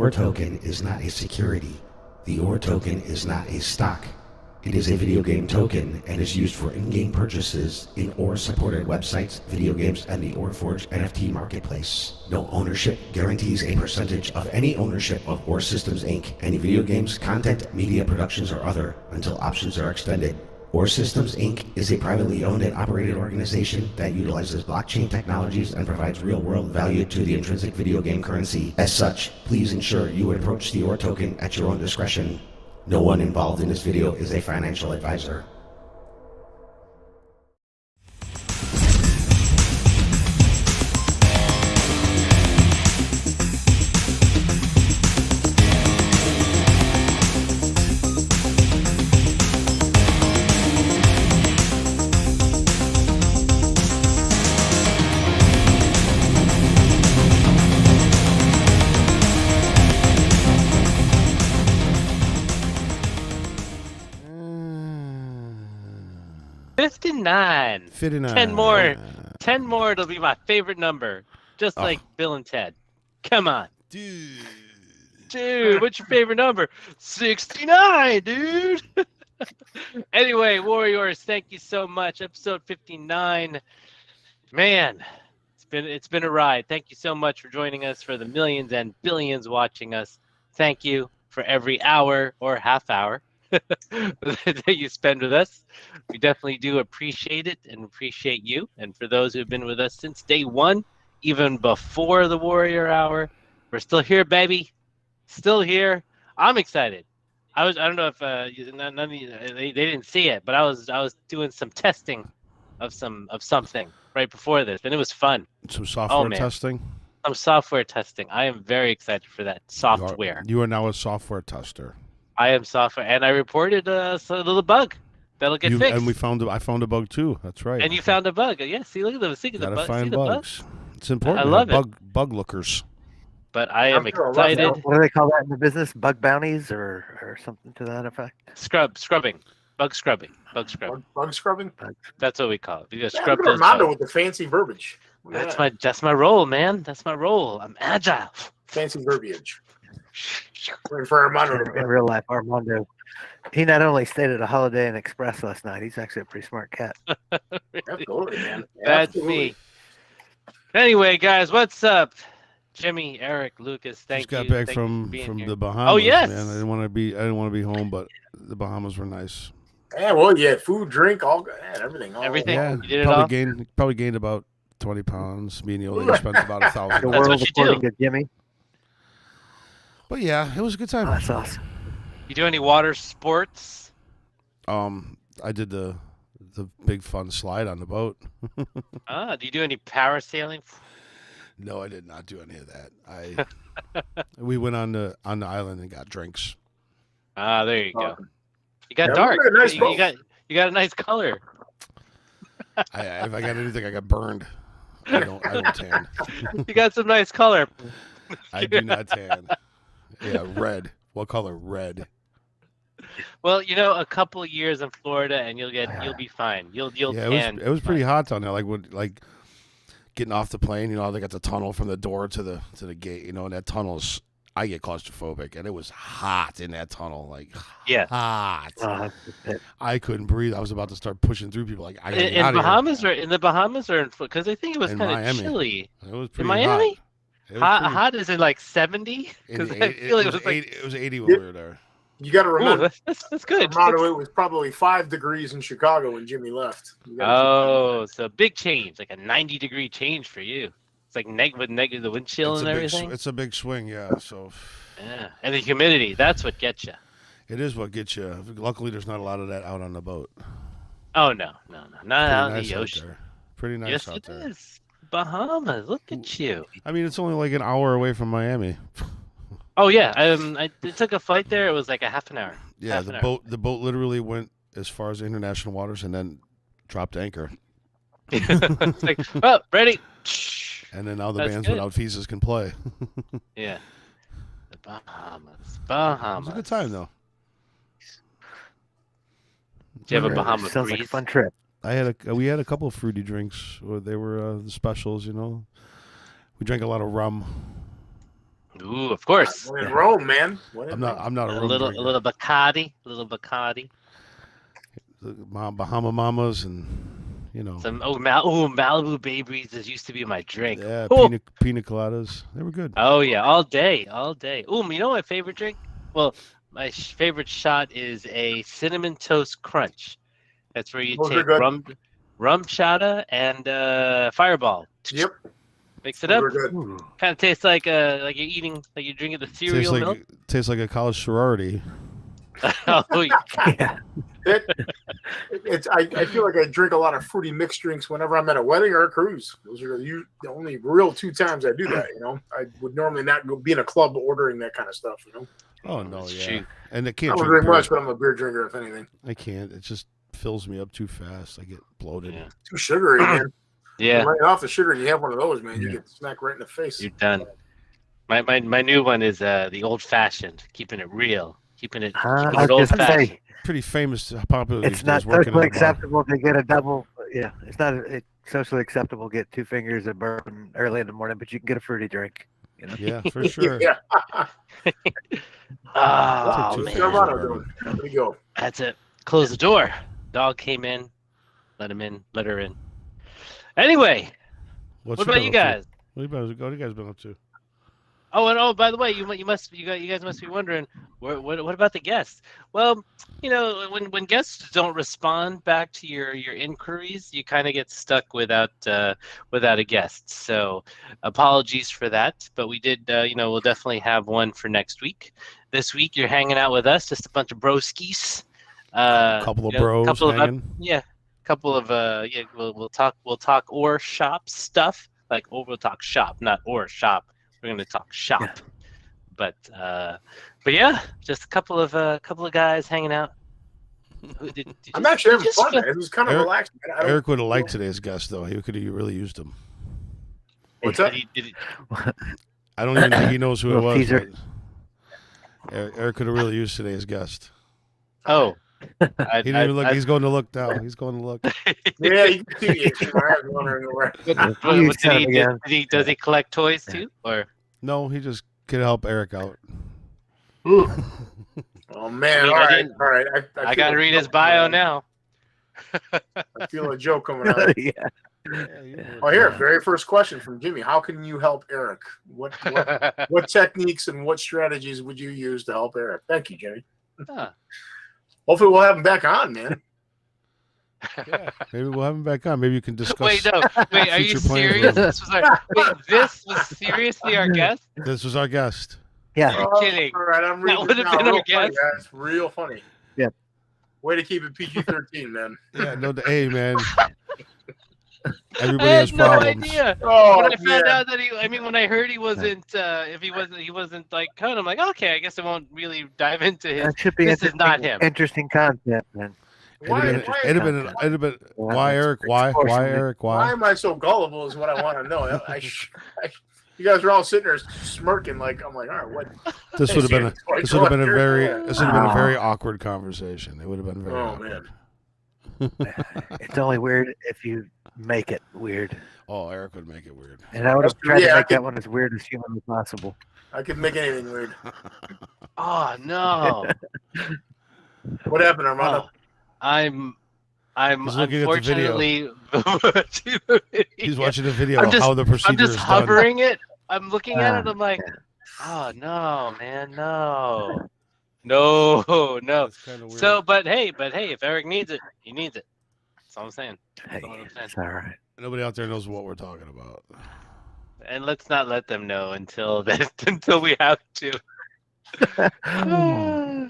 OR token is not a security. The OR token is not a stock. It is a video game token and is used for in-game purchases in OR-supported websites, video games, and the OR-Forge NFT marketplace. No ownership guarantees a percentage of any ownership of OR Systems Inc., any video games, content, media productions, or other, until options are extended. OR Systems Inc. is a privately owned and operated organization that utilizes blockchain technologies and provides real-world value to the intrinsic video game currency. As such, please ensure you approach the OR token at your own discretion. No one involved in this video is a financial advisor. $59. 59. 10 more, it'll be my favorite number. Just like Bill and Ted. Come on. Dude, what's your favorite number? 69, dude. Anyway, Warriors, thank you so much. Episode 59. Man, it's been a ride. Thank you so much for joining us, for the millions and billions watching us. Thank you for every hour or half hour that you spend with us. We definitely do appreciate it and appreciate you. And for those who have been with us since day one, even before the Warrior Hour, we're still here, baby. Still here. I'm excited. I don't know if none of you, they didn't see it, but I was doing some testing of something right before this, and it was fun. Some software man. testing. some software testing. I am very excited for that software. You are now a software tester. I am software, and I reported a little bug that'll get fixed. And I found a bug too. That's right. And you found a bug. Yeah, see, look at the bug. Gotta find see the bugs. bug? It's important. I love it. Bug lookers. But I am sure excited. What do they call that in the business? Bug bounties or something to that effect? Scrubbing. Bug scrubbing. Bug scrubbing. Bug scrubbing. That's what we call it. Because Yeah, scrub look at those Armando bugs. with the fancy verbiage. Look at That's my role, man. That's my role. I'm agile. fancy verbiage. Waiting for Armando. In real life, Armando, he not only stayed at a Holiday Inn Express last night, he's actually a pretty smart cat. Absolutely, man. That's Absolutely. me. Anyway, guys, what's up? Jimmy, Eric, Lucas, thank Just got you. back Thank you for from being here. the Bahamas. Oh, yes. Man. I didn't want to be home, but the Bahamas were nice. Yeah, well, yeah, food, drink, all everything. Everything. Yeah, You did it all? probably gained about 20 pounds. Me and the old lady spent about The $1,000. That's world what you do. according to Jimmy. But yeah, it was a good time. Oh, that's awesome. You do any water sports? I did the big fun slide on the boat. Do you do any parasailing? No, I did not do any of that. We went on the island and got drinks. There you go. You got Yeah, dark. look at a nice you boat. got a nice color. If I got anything, I got burned. I don't tan. You got some nice color. I do not tan. Yeah, red. What color? Red. Well, a couple of years in Florida and you'll be fine. You'll Yeah, tan. it was pretty hot down there. Like getting off the plane, they got the tunnel from the door to the gate, and that tunnel's, I get claustrophobic, and it was hot in that tunnel, like Yeah. hot. I couldn't breathe. I was about to start pushing through people. Like I gotta get In out of Bahamas here. or in the Bahamas or because I think it was In kind of Miami. chilly. It was pretty In Miami? hot. It was Hot is it like 70? Because I feel it was like 80, it was 80 when we were there. You got to ooh, remember, that's good. Armando, it was probably 5 degrees in Chicago when Jimmy left. You gotta Oh, so big change, like a 90-degree change for you. It's like negative the wind chill It's and a big everything. it's a big swing, yeah. So Yeah, and the humidity, that's what gets you. it is what gets you. Luckily, there's not a lot of that out on the boat. Oh no, not Pretty out in nice the out ocean. there. Pretty nice Yes, out it there. is. Bahamas, look at you. I mean, it's only like an hour away from Miami. Oh yeah, I took a flight there. It was like a half an hour. Yeah, Half the an boat literally went as far as the international waters and then dropped anchor. It's like, oh, ready. And then now the That's bands good. without visas can play. Yeah. The Bahamas. It Bahamas. was a good time though. Do you have a Right. Bahama Sounds like a breeze? fun trip. We had a couple of fruity drinks. They were the specials, We drank a lot of rum. Ooh, of course. When in Rome, man. When in I'm not a A rum little drinker. Bacardi. The Bahama Mamas and Some Malibu babies. This used to be my drink. yeah, Oh. pina coladas. They were good. Oh yeah, all day. Ooh, you know my favorite drink? Well, my favorite shot is a cinnamon toast crunch. That's where you Those are take good. rum chata and Fireball. Yep. Mix it up. Those are good. Ooh. Kind of tastes like you're eating, like you're drinking the cereal milk. Tastes like a college sorority. Oh, yeah. Yeah. I feel like I drink a lot of fruity mixed drinks whenever I'm at a wedding or a cruise. Those are the only real 2 times I do that. I would normally not go be in a club ordering that kind of stuff. Oh no, That's yeah. true. And I I can't don't drink drink beer. much, but I'm a beer drinker if anything. I can't. It just fills me up too fast. I get bloated. Yeah. Too sugary, man. Yeah, Right off the sugar, and you have one of those, man. You Yeah. get smacked right in the face. you're done. My new one is the old fashioned, keeping it real, keeping it I old was just fashioned. say, Pretty famous, popular. it's these not days, working in socially a bar. acceptable to get a double. Yeah, it's not socially acceptable to get 2 fingers of bourbon early in the morning, but you can get a fruity drink. Yeah, for sure. Yeah. Oh Take 2 man, fingers. Armando doing? There we go. that's it. Close the door. Dog came in. Let him in. Let her in. Anyway, what about you guys? What have you guys been up to? Oh, and by the way, you guys must be wondering what about the guests? Well, when guests don't respond back to your inquiries, you kind of get stuck without a guest. So apologies for that, but we did. We'll definitely have one for next week. This week you're hanging out with us, just a bunch of broskies. Couple of bros hanging. Couple of we'll talk or shop stuff. like we'll talk shop, not or shop. We're going to talk shop. Yeah. But yeah, just a couple of guys hanging out. I'm actually having fun, man. It was kind of Eric- relaxing. Eric would have liked today's guest, though. He could have really used him. What's up? I don't even think he knows who it Little was. teaser. but Eric could have really used today's guest. Oh, He didn't even look. He's going to look now. He's going to look. Yeah, you can see it. I was wondering where. what did he does he collect toys too, or? No, he just could help Eric out. Oh man! I mean, all I right, didn't- all right. I got to read his bio now. I feel a joke coming out. Yeah. Oh, here, very first question from Jimmy. How can you help Eric? What techniques and what strategies would you use to help Eric? Thank you, Jimmy. Huh. Hopefully, we'll have him back on, man. Yeah, maybe we'll have him back on. Maybe you can discuss. Wait, no. Wait, are you future plans serious? with This was seriously our guest? This was our guest. Yeah. You're kidding. All right, I'm reading would it have now. been our Real funny, guess. guys. Real funny. Yeah. Way to keep it PG-13, man. Yeah, no, hey man. I Everybody had has no problems. idea. Oh, When I found man. out that when I heard he wasn't, if he wasn't like code, I'm like, okay, I guess I won't really dive into his. That should be This is not him. interesting concept, man. It'd have been. Why, Eric? Why, Eric? Why Why? am I so gullible? Is what I want to know. You guys are all sitting there smirking, like I'm like, all right, what? This would have been. This would have been a very. Oh. This would have been a very awkward conversation. It would have been very. Oh awkward. man. It's only weird if you make it weird. Oh, Eric would make it weird. And I would have tried Yeah, to I make could- that one as weird as humanly possible. I could make anything weird. Oh no. What happened, Armando? Oh, I'm He's looking at the video. unfortunately. He's watching the video I'm of just- how the procedure I'm just is done. hovering it. I'm looking at it. Ah, I'm like, oh no, man, no, no. That's kinda weird. So, but hey, if Eric needs it, he needs it. That's all I'm saying. Hey, That's all I'm saying. it's all right. Nobody out there knows what we're talking about. And let's not let them know until until we have to.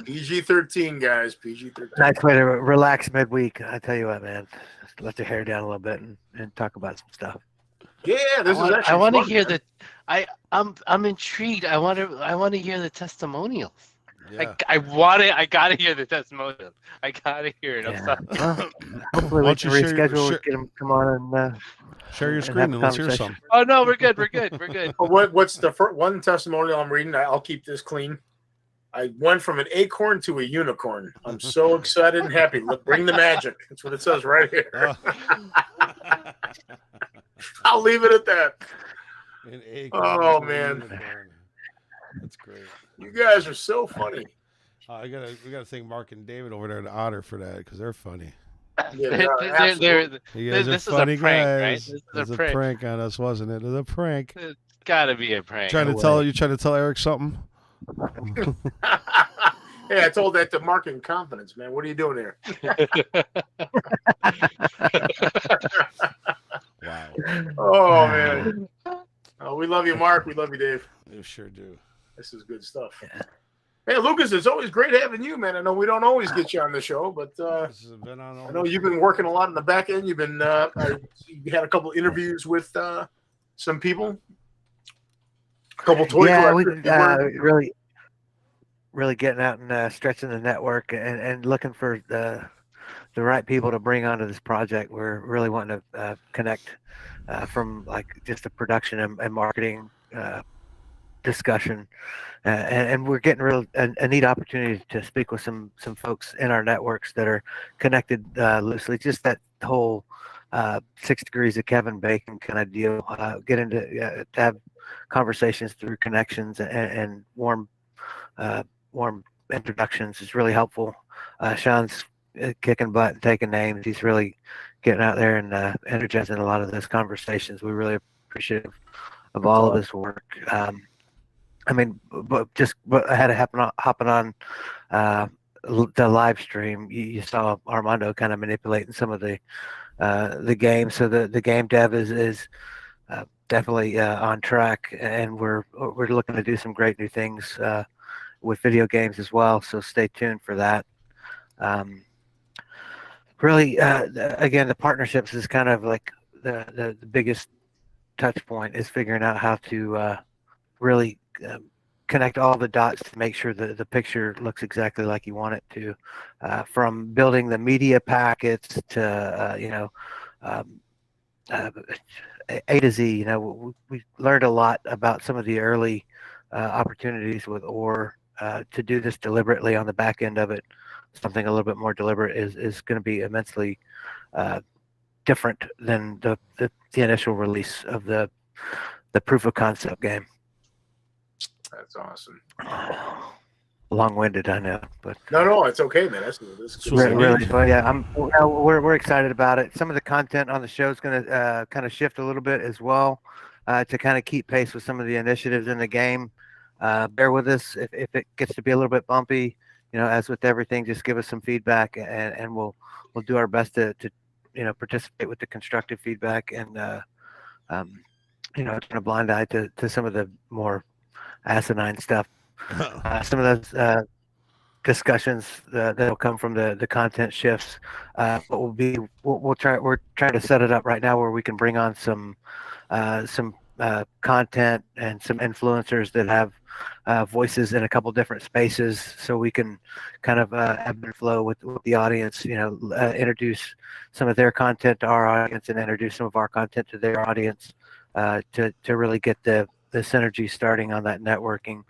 PG-13, guys. PG-13. Nice way to relax midweek. I tell you what, man. Just let your hair down a little bit and talk about some stuff. Yeah, this is actually. I want to fun, hear man. I'm intrigued. I want to hear the testimonials. Yeah. I gotta hear the testimonials. I gotta hear it. I'm Yeah. sorry. Well, hopefully Why we don't can you share- reschedule, share- get them come on and Share your and screen have and a let's hear conversation. some. Oh no, we're good. We're good. We're good. What's the first one testimonial I'm reading? I'll keep this clean. I went from an acorn to a unicorn. I'm so excited and happy. Look, bring the magic. That's what it says right here. Oh. I'll leave it at that. An egg. Oh, man. That's great. You guys are so funny. We gotta thank Mark and David over there at Otter for that because they're funny. Yeah, They're- You guys This are is a funny prank, right? guys. This is It was a a prank. prank on us, wasn't it? It was a prank. It's gotta be a prank. Trying to tell Eric something. Hey, I told that to Mark in confidence, man. What are you doing here? Wow. Oh, man. Oh, we love you, Mark. We love you, Dave. You sure do. This is good stuff. Hey, Lucas, it's always great having you, man. I know we don't always get you on the show, but This has been on I know you've been working a lot in the back end. You've been you had a couple interviews with some people. A couple toy yeah, we collectors. really getting out and stretching the network and looking for the right people to bring onto this project. We're really wanting to connect from like just a production and marketing discussion, and we're getting a neat opportunity to speak with some folks in our networks that are connected loosely. Just that whole 6 degrees of Kevin Bacon kind of deal. Get into to have conversations through connections and warm introductions is really helpful. Sean's kicking butt and taking names. He's really getting out there and energizing a lot of those conversations. We really appreciate of all of his work. I mean, but I had to hopping on the live stream. You saw Armando kind of manipulating some of the game. So the game dev is definitely on track, and we're looking to do some great new things with video games as well. So stay tuned for that. Really, again, the partnerships is kind of like the biggest touch point is figuring out how to really connect all the dots to make sure the picture looks exactly like you want it to, from building the media packets to A to Z. We learned a lot about some of the early opportunities with OR. To do this deliberately on the back end of it, something a little bit more deliberate is going to be immensely different than the initial release of the proof of concept game. That's awesome. Long-winded, I know, but No, it's okay, man. That's really, but yeah, we're excited about it. Some of the content on the show is going to kind of shift a little bit as well, to kind of keep pace with some of the initiatives in the game. Bear with us if it gets to be a little bit bumpy. As with everything, just give us some feedback, and we'll do our best to participate with the constructive feedback, and turn a blind eye to some of the more asinine stuff. Some of those discussions that'll come from the content shifts, but we're trying to set it up right now where we can bring on some content and some influencers that have voices in a couple different spaces, so we can kind of ebb and flow with the audience. Introduce some of their content to our audience and introduce some of our content to their audience, to really get the synergy starting on that networking,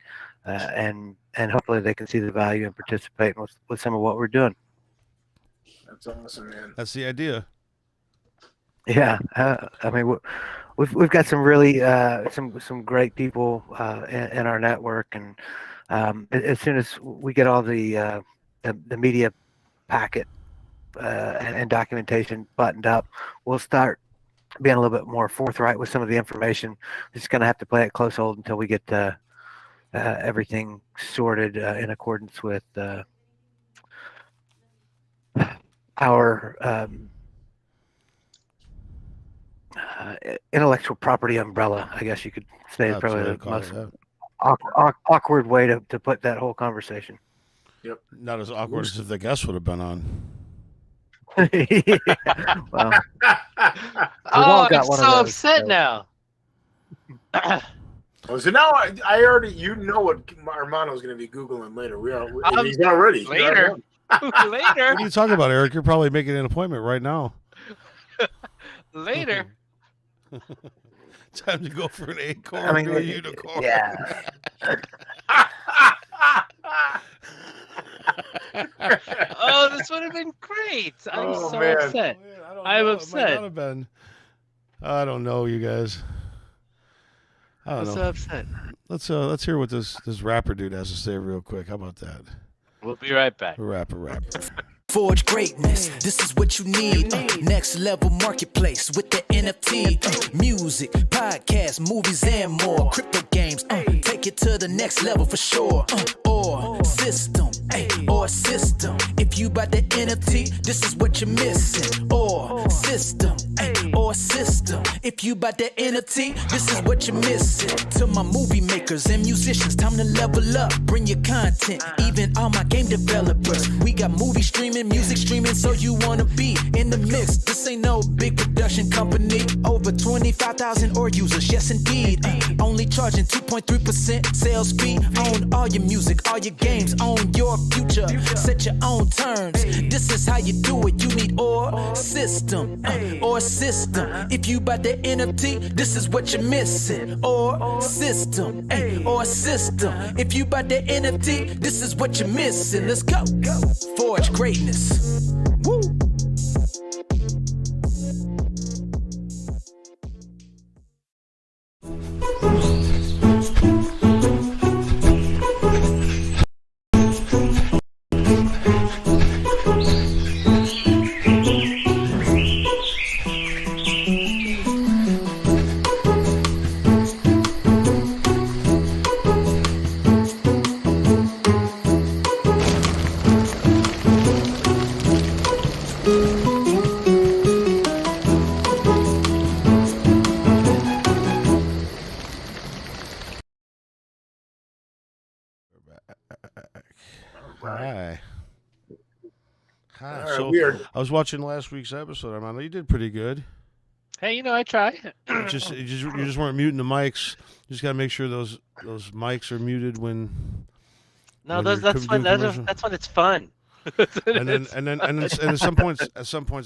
and hopefully they can see the value and participate with some of what we're doing. That's awesome, man. That's the idea. Yeah, I mean, we've got some really some great people in our network, and as soon as we get all the media packet and documentation buttoned up, we'll start being a little bit more forthright with some of the information. We're just going to have to play it close hold until we get everything sorted in accordance with our intellectual property umbrella, I guess you could say, is probably the most awkward way to put that whole conversation. Yep. Not as awkward as if the guest would have been on. Well, oh, I'm so upset now. So now I already, what Armando's going to be Googling later. He's not ready. Later. Later. What are you talking about, Eric? You're probably making an appointment right now. Later. Time to go for an acorn or a unicorn. Yeah. Oh, this would have been great. I'm upset. I'm upset. I don't know, you guys. I don't know. So upset. Let's hear what this rapper dude has to say real quick. How about that? We'll be right back. Rapper. Forge greatness, this is what you need. Next level marketplace with the NFT. Music, podcasts, movies, and more. Crypto games, take it to the next level for sure. Or system, or system. If you buy the NFT, this is what you're missing. Or system, or system. If you buy the NFT, this is what you're missing. To my movie makers and musicians, time to level up. Bring your content, even all my game developers. We got movie streaming, music streaming, so you wanna be in the mix. This ain't no big production company. Over 25,000 or users, yes indeed. Only charging 2.3% sales fee. Own all your music, all your games, own your future. Set your own terms. This is how you do it. You need or system, or system. If you buy the NFT, this is what you're missing. Or system, or system. If you buy the NFT, this is what you're missing. Let's go. Forge greatness. Woo. Hi. So I was watching last week's episode. Armando, you did pretty good. Hey, I try. You just weren't muting the mics. You just got to make sure those mics are muted when. No, when those you're that's doing when commercial. that's when it's fun. And then at some points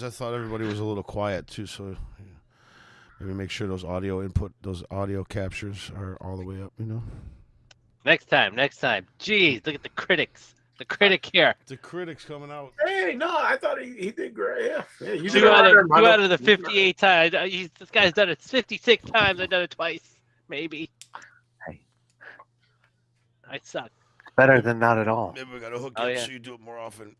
I thought everybody was a little quiet too, so maybe make sure those audio captures are all the way up, Next time. Jeez, look at the critics. The critic here. The critics coming out. Hey, no, I thought he did great. Yeah, you did Two all out right, of Armando. 58 times. This guy's done it 56 times. I've done it twice, maybe. Hey. I suck. Better than not at all. Maybe we got to hook Oh, you yeah. so you do it more often.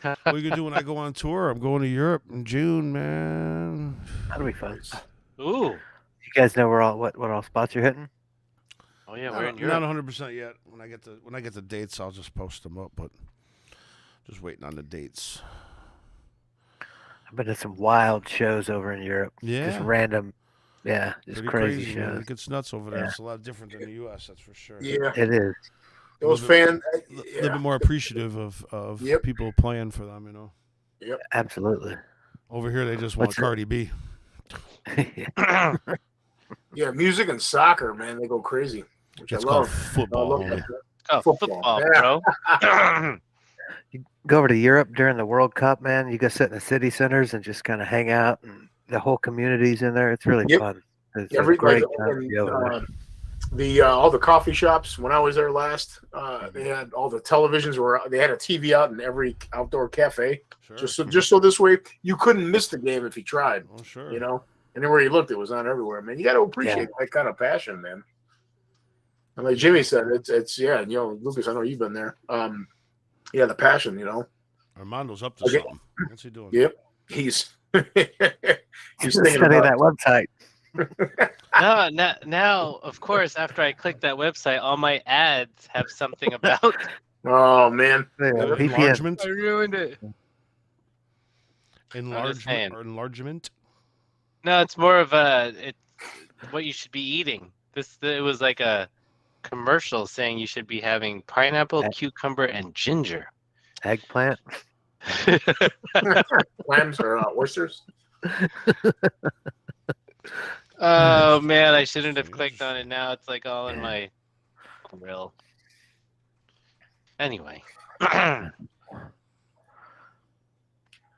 What are you gonna do when I go on tour? I'm going to Europe in June, man. That'll be fun. Ooh. You guys know what all spots you're hitting? Oh yeah, Not- we're in Not Europe. 100% yet. When I get the dates, I'll just post them up. But just waiting on the dates. I've been to some wild shows over in Europe. Yeah. Just random. Yeah, just Pretty crazy man. shows. It gets nuts over there. Yeah. It's a lot different than the U.S. That's for sure. Yeah, It is. those little fans. A little bit more appreciative of Yep. people playing for them, Absolutely. Over here, they just want What's it- Cardi B. Yeah, music and soccer, man, they go crazy, which It's I called love. football. I love homie. that. Oh, Football, football, yeah. bro. Go over to Europe during the World Cup, man. You go sit in the city centers and just kind of hang out, and the whole community's in there. It's really Yep. fun. It's Every a great like, time to be over there. all the coffee shops when I was there last, they had all the televisions they had a TV out in every outdoor cafe. Sure. Just so this way you couldn't miss the game if you tried, Oh, sure. And then where you looked, it was on everywhere, man. You got to appreciate that kind of passion, man. And like Jimmy said, it's and Lucas, I know you've been there. The passion, Armando's up to Okay. something. What's he doing? Yep, he's he's Just thinking study about that website. Now, of course, after I click that website, all my ads have something about. Oh man, Yeah, VPN. Enlargement. I ruined it. Enlargement. Or enlargement. No, it's more of what you should be eating. It was like a commercial saying you should be having pineapple, cucumber, and ginger. Eggplant. clams or oysters. Oh man, I shouldn't have clicked on it. Now it's like all in my grill. Anyway.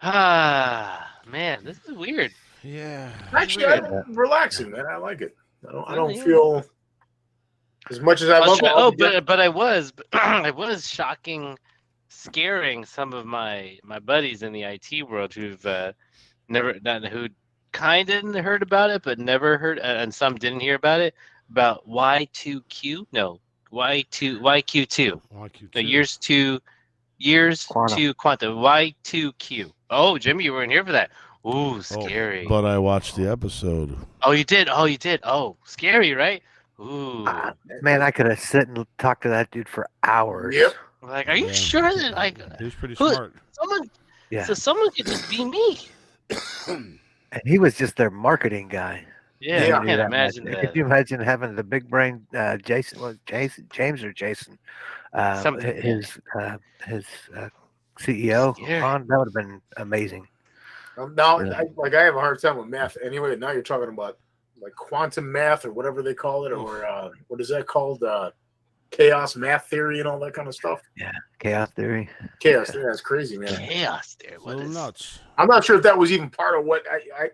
Man, this is weird. Yeah. Actually, relaxing, man. I like it. I don't Yeah. feel as much as I love. But I was scaring some of my buddies in the IT world who've who kind of heard about it, but never heard, and some didn't hear about it, about Y2Q. No, YQ2. YQ2. No, years Quantum. to quantum. Y2Q. Oh, Jimmy, you weren't here for that. Ooh, scary. But I watched the episode. Oh, you did. Oh, scary, right? Ooh. Man, I could have sit and talked to that dude for hours. Yep. Like, are you Yeah. sure that He was pretty Who- smart. someone? Yeah. So someone could just be me. And he was just their marketing guy. Yeah, Yeah. I can't imagine Could that. you imagine having the big brain James or Jason, Something, yeah. his CEO Scary. on? That would have been amazing. Now, Yeah. I have a hard time with math. Anyway, now you're talking about like quantum math or whatever they call it, or what is that called? Chaos math theory and all that kind of stuff. Chaos theory. Chaos theory, that's crazy, man. Chaos there. A What little is nuts. I'm not sure if that was even part of what I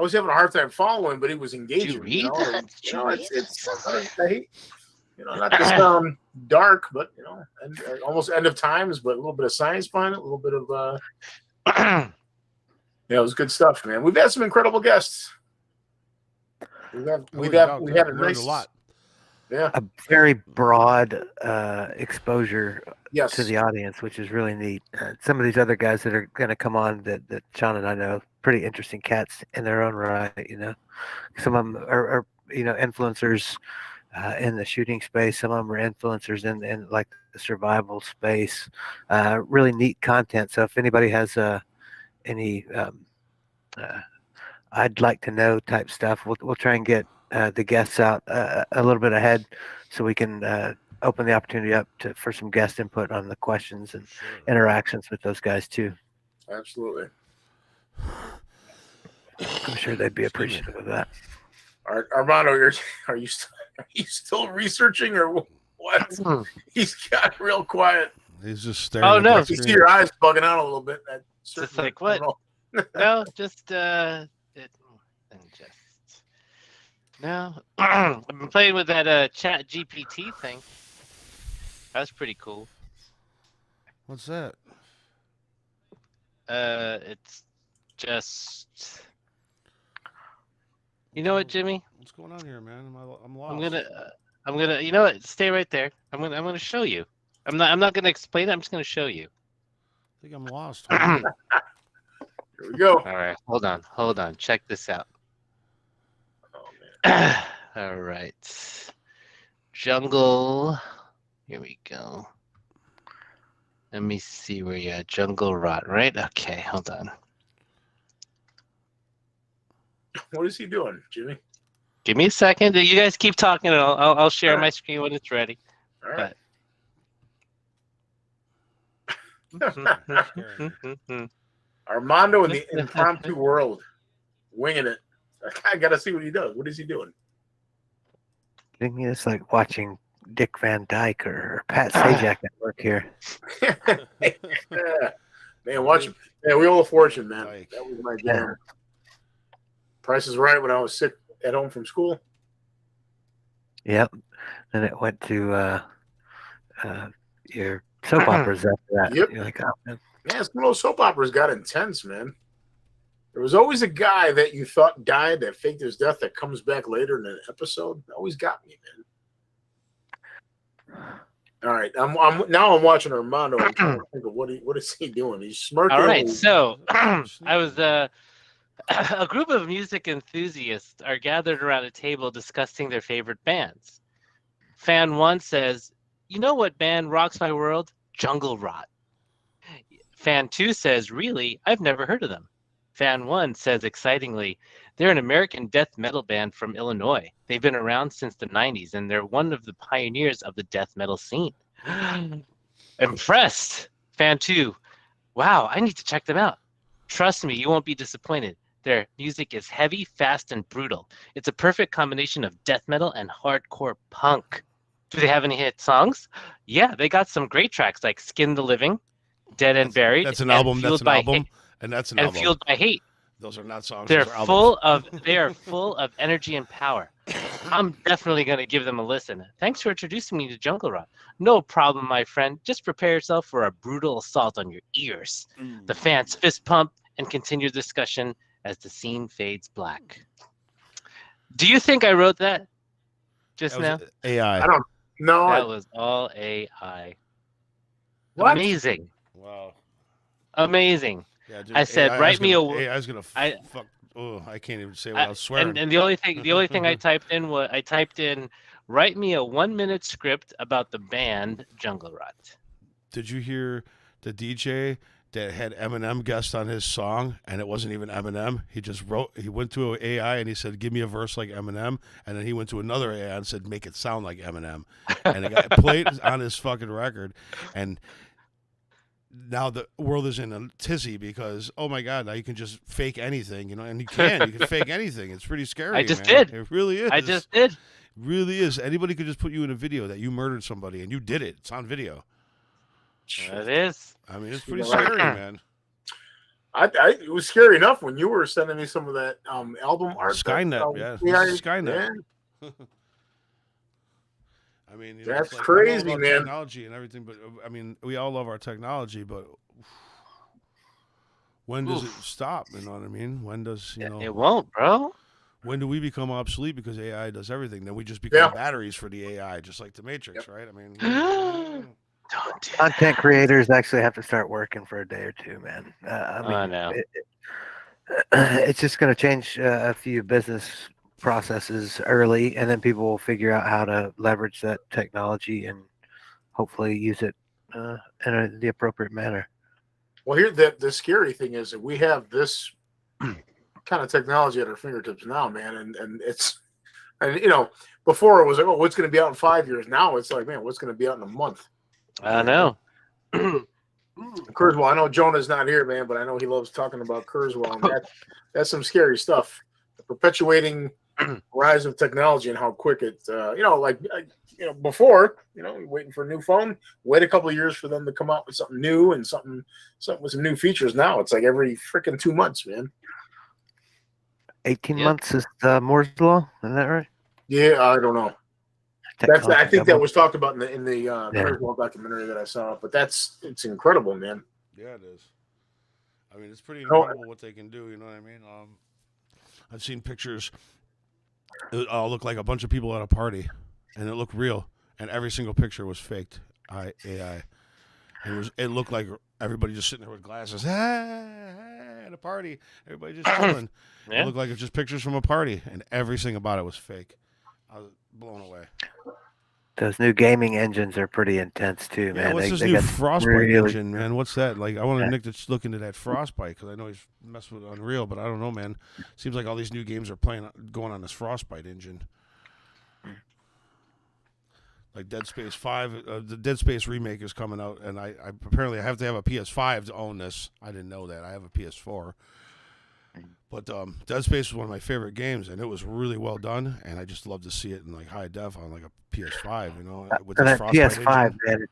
was having a hard time following, but it was engaging. Did you read that? Did you read It's I hate, not to sound dark, but and, almost end of times, but a little bit of science behind it, a little bit of it was good stuff, man. We've had some incredible guests. We've had a Learned nice a lot. Yeah. A very broad exposure Yes. to the audience, which is really neat. Some of these other guys that are going to come on that Sean and I know, pretty interesting cats in their own right. Some of them are influencers in the shooting space. Some of them are influencers in like the survival space. Really neat content. So if anybody has any I'd like to know type stuff, we'll try and get the guests out a little bit ahead so we can open the opportunity up for some guest input on the questions and interactions with those guys too. Absolutely. I'm sure they'd be appreciative of that. Armando, are you still researching or what? He's got real quiet. He's just staring. Oh, at no. the You screen. see your eyes bugging out a little bit. Just like what? No, just no. I've been playing with that Chat GPT thing. That was pretty cool. What's that? It's just. You know what, Jimmy? What's going on here, man? I'm lost. I'm gonna. You know what? Stay right there. I'm gonna show you. I'm not gonna explain it. I'm just gonna show you. I think I'm lost. Here we go. All right, hold on. Check this out. Oh, man. All right, jungle. Here we go. Let me see where you're at. Jungle rot, right? Okay, hold on. What is he doing, Jimmy? Give me a second. You guys keep talking, and I'll share my screen when it's ready. All right. Armando in the impromptu world, winging it. I gotta see what he does. What is he doing? I think it's like watching Dick Van Dyke or Pat Sajak at work here. Man, watch Wheel of Fortune, man. Like, That was my jam. Price is Right when I was sick at home from school. Yep. And it went to your soap operas after that. Yep. You're like, oh, man. Man, some of those soap operas got intense, man. There was always a guy that you thought died that faked his death that comes back later in an episode. That always got me, man. All right, I'm watching Armando. I'm trying to think of what is he doing? He's smirking. All right, so I was a group of music enthusiasts are gathered around a table discussing their favorite bands. Fan 1 says, "You know what band rocks my world? Jungle Rot." Fan 2 says, "Really? I've never heard of them." Fan 1 says excitingly, "They're an American death metal band from Illinois. They've been around since the 90s, and they're one of the pioneers of the death metal scene." Impressed. Fan 2, "Wow, I need to check them out. Trust me, you won't be disappointed. Their music is heavy, fast, and brutal. It's a perfect combination of death metal and hardcore punk." Do they have any hit songs? Yeah, they got some great tracks like Skin the Living, Dead and Buried. That's an and album. That's Fueled an by album. Hate, And that's an and album. Fueled by Hate. Those are not songs. They're those are full albums. of they are full of energy and power. I'm definitely going to give them a listen. Thanks for introducing me to Jungle Rot. No problem, my friend. Just prepare yourself for a brutal assault on your ears. The fans fist pump and continue discussion as the scene fades black. Do you think I wrote that just now? That was AI. I don't know. That was all AI. What? Amazing. Wow. Amazing. Yeah, dude, I said, AI write is me gonna, a- AI's gonna I- fuck. Oh, I can't even say without swearing. And the only thing I typed in was write me a 1-minute script about the band Jungle Rot. Did you hear the DJ that had Eminem guest on his song, and it wasn't even Eminem? He went to an AI and he said, "Give me a verse like Eminem," and then he went to another AI and said, "Make it sound like Eminem," and it got played on his fucking record, and now the world is in a tizzy because, oh my God, now you can just fake anything, and you can fake anything. It's pretty scary. I just man. did. It really is. I just did. Really is. Anybody could just put you in a video that you murdered somebody and you did it. It's on video. It is. I mean, it's pretty scary, man. It was scary enough when you were sending me some of that album art. Skynet, yeah. Yeah, Skynet. yeah. I mean, That's it's like, crazy, I know about man. Technology and everything, but I mean, we all love our technology, but when does it stop? You know what I mean? When does It won't, bro. when do we become obsolete because AI does everything? Then we just become Yeah. batteries for the AI, just like the Matrix, Yep. right? I mean, Don't do Content creators actually have to start working for a day or two, man. I know. It's just going to change a few business processes early, and then people will figure out how to leverage that technology and hopefully use it in the appropriate manner. Well, here the scary thing is that we have this kind of technology at our fingertips now, man, and it's before it was like, oh, what's going to be out in 5 years? Now it's like, man, what's going to be out in a month? I know. Kurzweil. I know Jonah's not here, man, but I know he loves talking about Kurzweil. And that's some scary stuff. The perpetuating rise of technology and how quick it, before, waiting for a new phone, wait a couple of years for them to come out with something new and something with some new features. Now it's like every freaking 2 months, man. 18 months is Moore's law. Is that right? Yeah, I don't know. I think that was talked about in the Kurzweil documentary that I saw. But it's incredible, man. Yeah, it is. I mean, it's pretty incredible what they can do. You know what I mean? I've seen pictures. It all looked like a bunch of people at a party, and it looked real. And every single picture was faked AI. It looked like everybody just sitting there with glasses, at a party. Everybody just chilling. It looked like it was just pictures from a party, and everything about it was fake. I was blown away. Those new gaming engines are pretty intense too, man. What's this new Frostbite engine, man? What's that? Like, I want Nick to look into that Frostbite because I know he's messing with Unreal, but I don't know, man. Seems like all these new games are going on this Frostbite engine. Like Dead Space 5, the Dead Space remake is coming out, and I apparently have to have a PS5 to own this. I didn't know that. I have a PS4. But Dead Space was one of my favorite games, and it was really well done, and I just love to see it in like high def on like a PS5, with this PS5, man.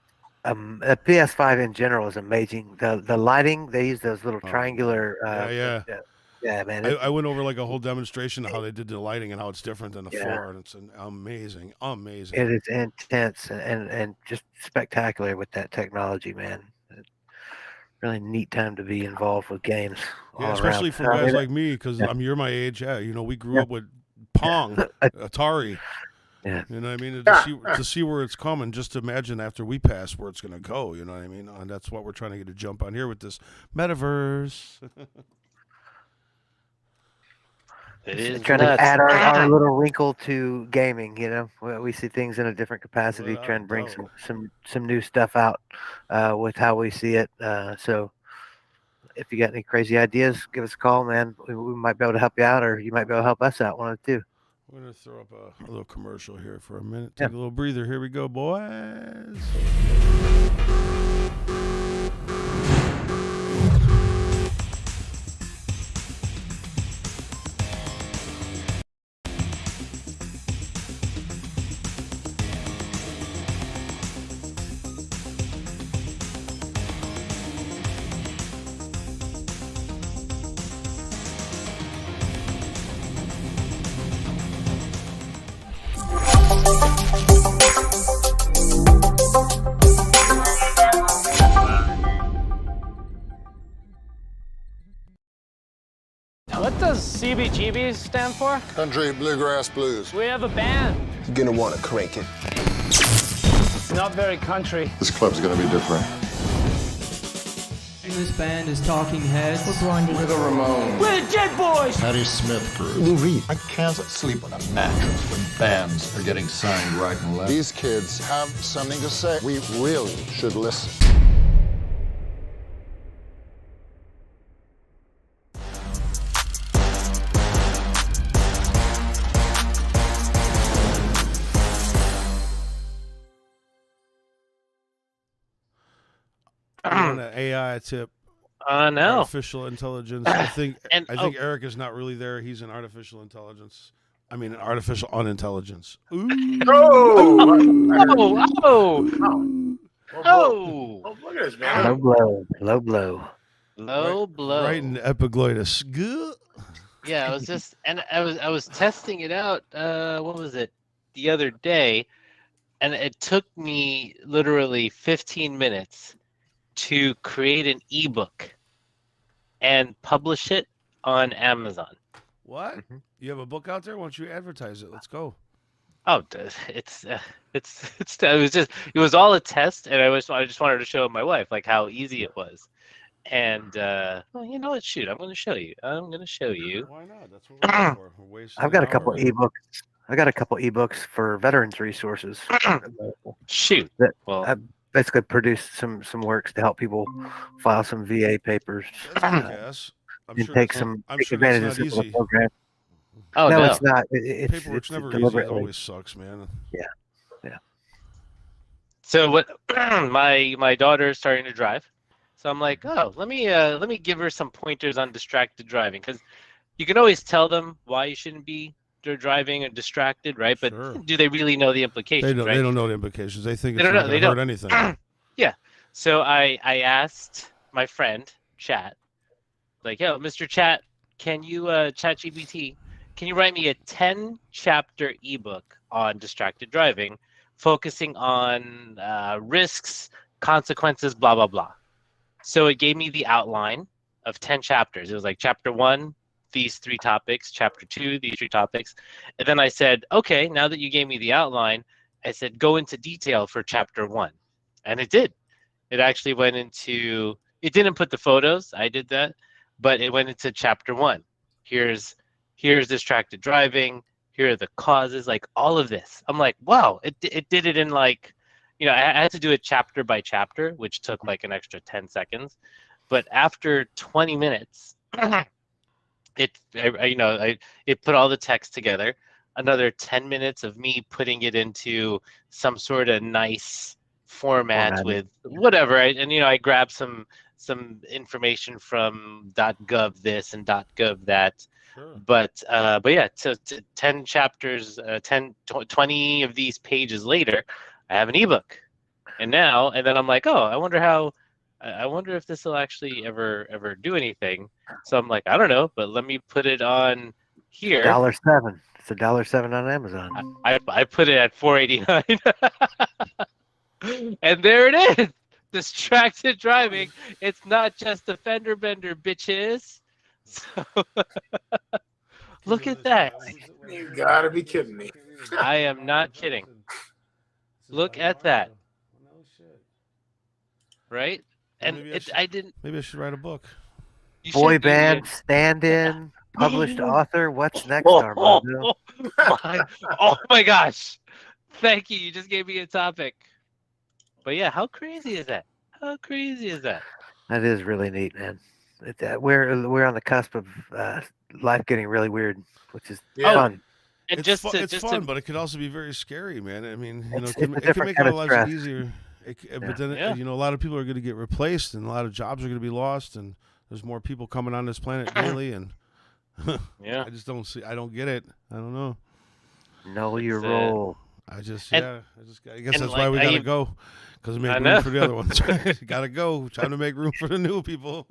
A PS5 in general is amazing. The lighting, they use those little triangular. Yeah, man. I went over like a whole demonstration of how they did the lighting and how it's different than the 4, and it's amazing. It is intense and just spectacular with that technology, man. Really neat time to be involved with games. Yeah, especially for guys like me, because you're my age. Yeah, we grew up with Pong, Atari. Yeah, you know what I mean. To see where it's coming, just imagine after we pass where it's going to go. You know what I mean, and that's what we're trying to get a jump on here with this metaverse. It is trying to add our little wrinkle to gaming. We see things in a different capacity, trying to bring some new stuff out with how we see it. So if you got any crazy ideas, give us a call, man. We might be able to help you out, or you might be able to help us out. One of the two. We're going to throw up a little commercial here for a minute. Take a little breather. Here we go, boys. What does CBGB stand for? Country Bluegrass Blues. We have a band. You're gonna want to crank it. It's not very country. This club's gonna be different. This band is Talking Heads. We're Blondie. We're the Ramones. We're the Jet Boys. Patti Smith Group. Lou Reed. I can't sleep on a mattress when bands are getting signed right and left. These kids have something to say. We really should listen. On an AI tip. No. Artificial intelligence. I think Eric is not really there. He's an artificial intelligence. I mean, an artificial unintelligence. Ooh. Oh! Look at this, man. Low blow. Right in the epiglottis. Yeah, I was testing it out. What was it? The other day, and it took me literally 15 minutes to create an ebook and publish it on Amazon. What? You have a book out there? Why don't you advertise it? Let's go. Oh, it was all a test, and I just wanted to show my wife like how easy it was. And well, you know what? Shoot, I'm going to show you. Why not? That's what we're for. I've got a couple ebooks. I got a couple ebooks for veterans resources. Shoot. I basically produced some works to help people file some VA papers. Yes. And take advantage of the program. Oh, no, it's not. It's never deliberately. easy. It always sucks, man. Yeah. So what? My daughter is starting to drive, So I'm like, oh, let me give her some pointers on distracted driving, because you can always tell them why you shouldn't be driving or distracted, right? But Sure. do they really know the implications? They right? don't know the implications. They think They it's don't not know. going They to hurt don't. anything. Yeah. So I asked my friend Chat, like, yo, Mr. Chat, can you ChatGPT, can you write me a 10-chapter ebook on distracted driving, focusing on risks, consequences, blah blah blah. So it gave me the outline of 10 chapters. It was like chapter 1, these 3 topics, chapter 2, these 3 topics. And then I said, okay, now that you gave me the outline, I said, go into detail for chapter 1. And it did. It actually went into, it didn't put the photos, I did that, but it went into chapter 1. Here's distracted driving, here are the causes, like all of this. I'm like, wow, it did it in like, I had to do it chapter by chapter, which took like an extra 10 seconds. But after 20 minutes, it put all the text together. Another 10 minutes of me putting it into some sort of nice format with whatever, right? And I grabbed some information from .gov this and .gov that. Sure. But yeah, so 10 chapters, 20 of these pages later, I have an ebook. And then I'm like, oh, I wonder if this will actually ever do anything. So I'm like, I don't know, but let me put it on here. $1.07. It's $1.07 on Amazon. I put it at $4.89. And there it is. Distracted driving. It's not just a fender bender, bitches. So look at that. You gotta be kidding me. I am not kidding. Look at that. Right? And maybe I should write a book. Boy band, stand-in, published author. What's next, Armando? Oh my gosh. Thank you. You just gave me a topic. But yeah, how crazy is that? How crazy is that? That is really neat, man. We're on the cusp of life getting really weird, which is fun. And it's fun, but it could also be very scary, man. I mean, it can make our lives easier. But then, a lot of people are going to get replaced, and a lot of jobs are going to be lost, and there's more people coming on this planet daily, and I just don't see. I don't get it. I don't know. Know your role. I guess that's why we gotta go, because we make room for the other ones. Gotta go. Trying to make room for the new people.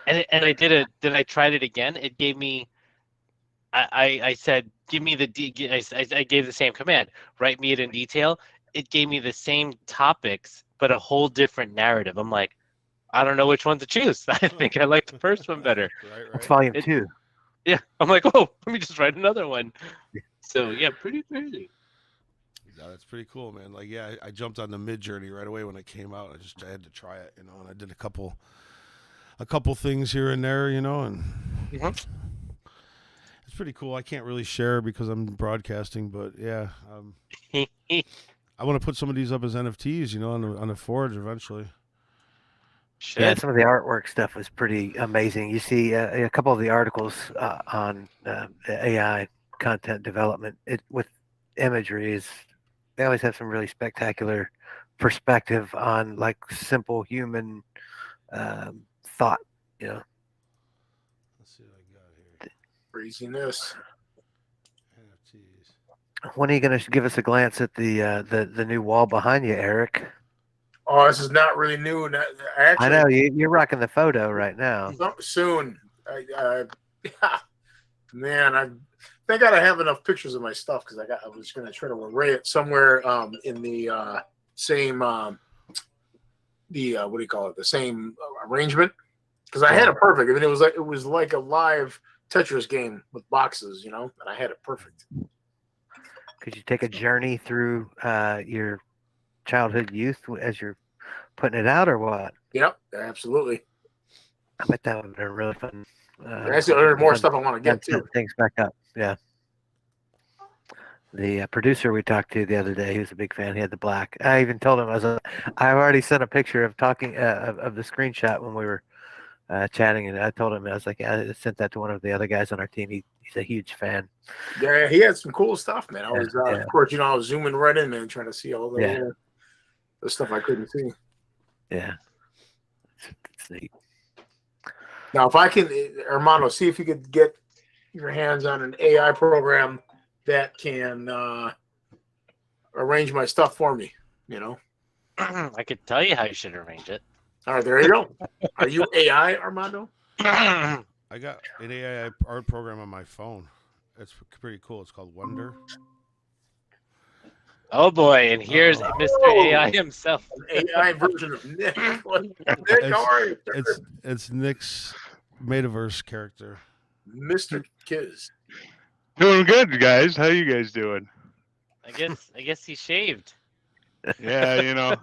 And I did it. Then I tried it again. It gave me. I said, give me I gave the same command. Write me it in detail. It gave me the same topics, but a whole different narrative. I'm like, I don't know which one to choose. I think I like the first one better. Right. That's volume 2. Yeah, I'm like, oh, let me just write another one. So yeah, pretty crazy. Yeah, that's pretty cool, man. Like, yeah, I jumped on the Mid-Journey right away when it came out. I had to try it, and I did a couple things here and there, and it's pretty cool. I can't really share because I'm broadcasting, but yeah, I want to put some of these up as NFTs, on the Forge eventually. Yeah, some of the artwork stuff was pretty amazing. You see a couple of the articles on the AI content development with imagery they always have some really spectacular perspective on like simple human thought. Let's see what I got here. Craziness. NFTs. When are you going to give us a glance at the new wall behind you, Eric? Oh, this is not really new. Actually, I know you're rocking the photo right now. Soon, man, I think I have enough pictures of my stuff because I was going to try to array it somewhere in the same what do you call it? The same arrangement, because I had it perfect. I mean, it was like a live Tetris game with boxes, and I had it perfect. Could you take a journey through your childhood youth as you're putting it out, or what? Yep, absolutely. I bet that would have been really fun. There's more stuff I want to get to. Things back up, yeah. The producer we talked to the other day, he was a big fan. He had the black. I even told him I've already sent a picture of talking of the screenshot when we were chatting, and I told him, I was like, I sent that to one of the other guys on our team. He's a huge fan. Yeah, he had some cool stuff, man. I was, of course, I was zooming right in, man, trying to see all the stuff I couldn't see. Yeah, it's neat. Now, if I can, Armando, see if you could get your hands on an AI program that can arrange my stuff for me. You know. I could tell you how you should arrange it. All right, there you go. Are you AI, Armando? I got an AI art program on my phone. It's pretty cool. It's called Wonder. Oh boy, and here's Mr. AI himself. An AI version of Nick. Nick, how are you? It's Nick's metaverse character. Mr. Kiz. Doing good, guys. How you guys doing? I guess he shaved. Yeah, you know.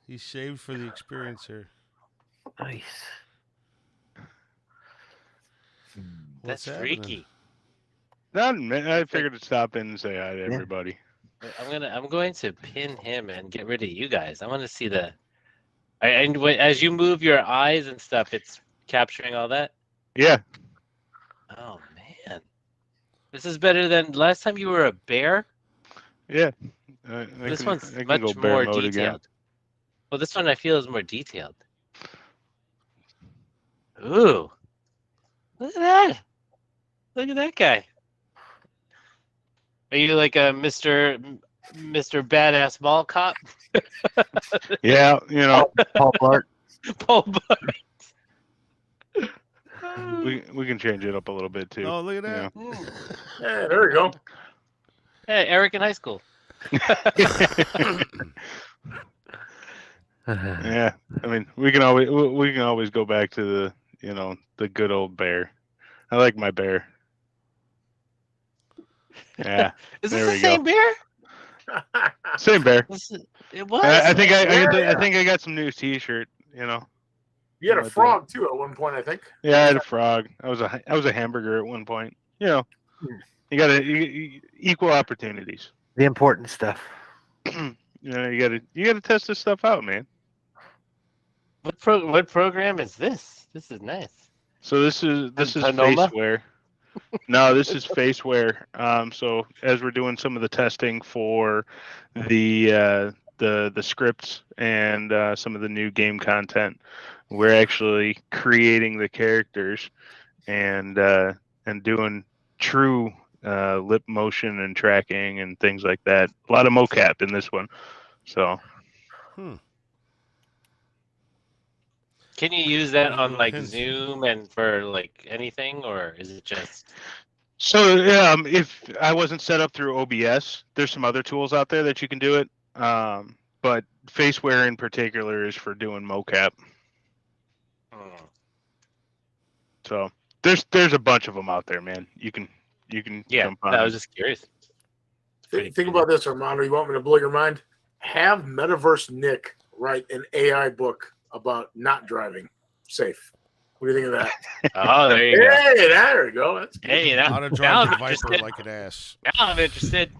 He's shaved for the experience here. Nice. That's What's freaky. Nothing, man. I figured to stop in and say hi to everybody. I'm going to pin him and get rid of you guys. I want to see the. And as you move your eyes and stuff, it's capturing all that. Yeah. Oh man, this is better than last time you were a bear. Yeah. This one's I can much go bear more mode detailed. again. Well, this one I feel is more detailed. Ooh, look at that! Look at that guy. Are you like a Mr. Badass Mall Cop? Yeah, you know. Paul Blart. Paul Blart. We can change it up a little bit too. Oh, look at that. Yeah, there you go. Hey, Eric in high school. Yeah. I mean, we can always go back to the good old bear. I like my bear. Yeah. Is there this we the same go. bear? Same bear. It was. I think I got some new T-shirt. You know. You had a frog too at one point, I think. Yeah, I had a frog. I was a hamburger at one point. You know, you got to equal opportunities. The important stuff. You know, you got to test this stuff out, man. What program is this? This is nice. So this is Sonoma? Faceware. No, this is Faceware. So as we're doing some of the testing for the scripts and some of the new game content, we're actually creating the characters and doing true lip motion and tracking and things like that. A lot of mocap in this one. So. Can you use that on like Zoom and for like anything, or is it just? So if I wasn't set up through OBS, there's some other tools out there that you can do it. But Faceware in particular is for doing mocap. So there's a bunch of them out there, man. You can jump on. I was just curious. Think about this, Armando. You want me to blow your mind? Have Metaverse Nick write an AI book about not driving safe. What do you think of that? Oh, there you go. Hey, there you go. That's good. Hey, How to drive the Viper like an ass. Now I'm interested.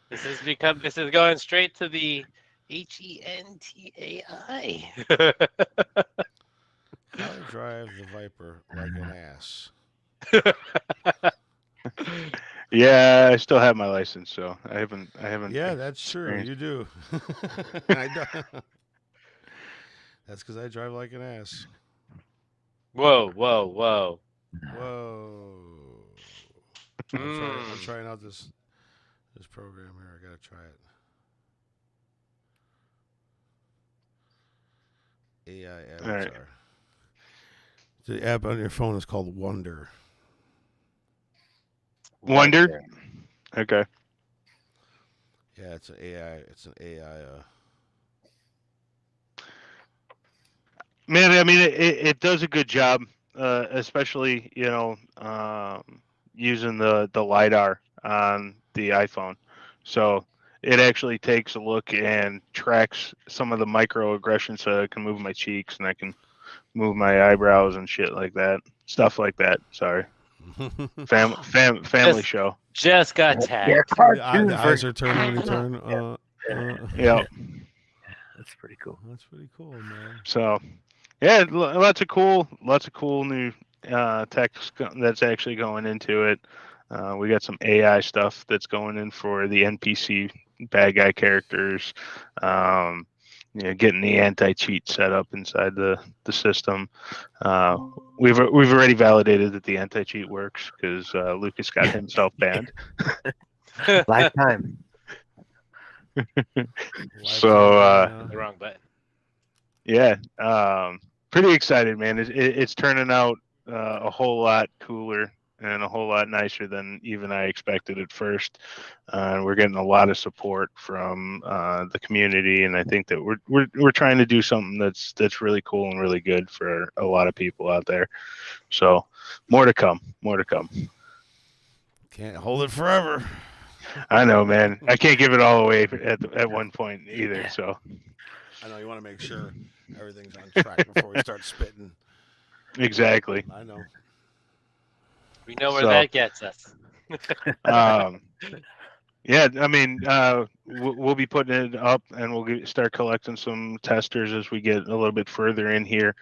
This is going straight to the HENTAI. How to drive the Viper like an ass. Yeah, I still have my license, so I haven't. Yeah, that's true. You do. I don't. That's because I drive like an ass. Whoa. Whoa. I'm trying out this program here. I gotta try it. AI avatar. Right. The app on your phone is called Wonder. Wonder. Okay. Yeah, it's an AI. It's an AI. Man, I mean, it does a good job, especially using the LiDAR on the iPhone. So it actually takes a look and tracks some of the microaggressions, so I can move my cheeks and I can move my eyebrows and shit like that, stuff like that. Sorry, family show. Just got tagged. The eyes are turning when you turn. Yeah, that's pretty cool. That's pretty cool, man. So. Yeah, lots of cool new tech that's actually going into it. We got some AI stuff that's going in for the NPC bad guy characters, getting the anti-cheat set up inside the system. We've already validated that the anti-cheat works because Lucas got himself banned. Lifetime. So the wrong button. yeah, pretty excited, man. It's turning out a whole lot cooler and a whole lot nicer than even I expected at first. We're getting a lot of support from the community, and I think that we're trying to do something that's really cool and really good for a lot of people out there. So more to come. More to come. Can't hold it forever. I know, man. I can't give it all away at one point either. So I know you want to make sure everything's on track before we start spitting. Exactly. I know. We know where that gets us. Yeah, I mean, we'll be putting it up, and we'll start collecting some testers as we get a little bit further in here.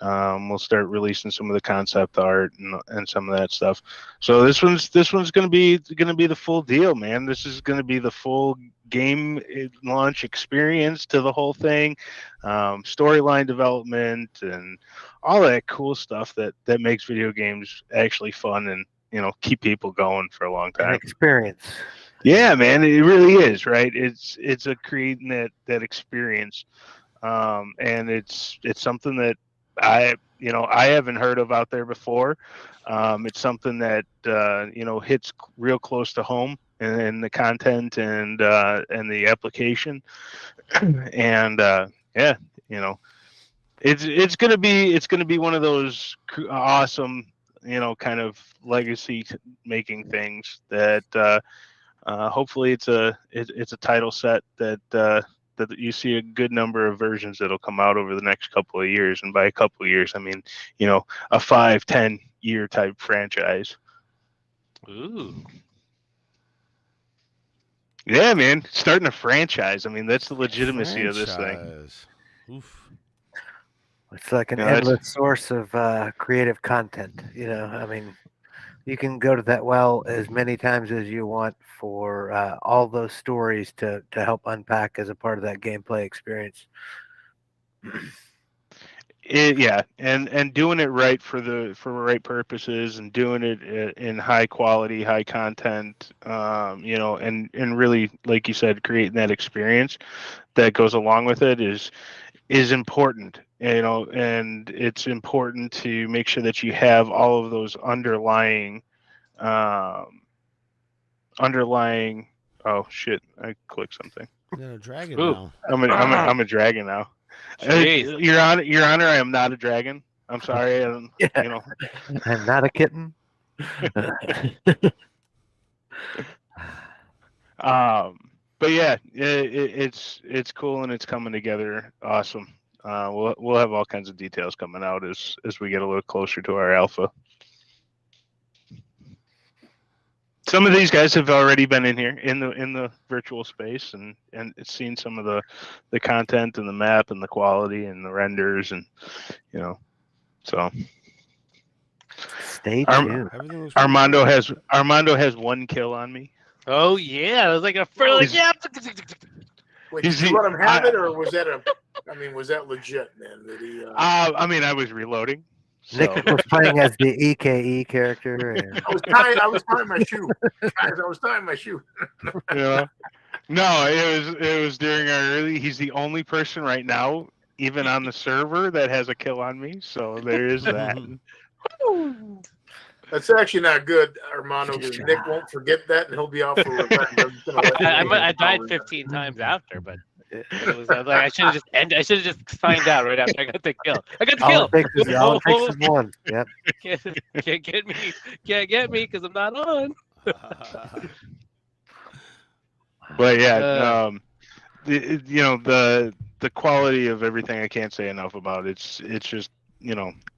We'll start releasing some of the concept art and some of that stuff. So this one's gonna be the full deal, man. This is gonna be the full game launch experience to the whole thing, storyline development and all that cool stuff that makes video games actually fun and keep people going for a long time. An experience. Yeah, man, it really is, right? It's a creating that experience, and it's something that I haven't heard of out there before. It's something that hits real close to home in the content and the application, and it's gonna be one of those awesome kind of legacy making things that. Hopefully it's a title set that you see a good number of versions that'll come out over the next couple of years, and by a couple of years I mean a 5-10 year type franchise. Ooh. Yeah, man, starting a franchise. I mean, that's the legitimacy of this thing. Oof. It's like an endless source of creative content. I mean, you can go to that well as many times as you want for all those stories to help unpack as a part of that gameplay experience. And doing it right for the right purposes, and doing it in high quality, high content, and really, like you said, creating that experience that goes along with it is important. And it's important to make sure that you have all of those underlying. Oh shit! I clicked something. You're a dragon now. I'm a dragon now. Your Honor, I am not a dragon. I'm sorry. I'm not a kitten. But yeah, it's cool and it's coming together. Awesome. We'll have all kinds of details coming out as we get a little closer to our alpha. Some of these guys have already been in here in the virtual space and seen some of the content and the map and the quality and the renders and so. Stay tuned. Armando has 1 kill on me. Oh yeah, I was like a furlong. Yeah. Wait, did you let him have it, or was that was that legit, man? Did he, I was reloading. So. Nick was playing as the EKE character. And... I was tying my shoe. Guys, I was tying my shoe. Yeah. No, it was during our early. He's the only person right now, even on the server, that has a kill on me. So there is that. That's actually not good, Armando. Because Nick won't forget that, and he'll be out for revenge. I died 15 times after, but it was like I should have just signed out right after I got the kill. I got the kill. All it takes is one. Yep. Can't get me. Can't get me because I'm not on. But yeah, the quality of everything I can't say enough about. It's just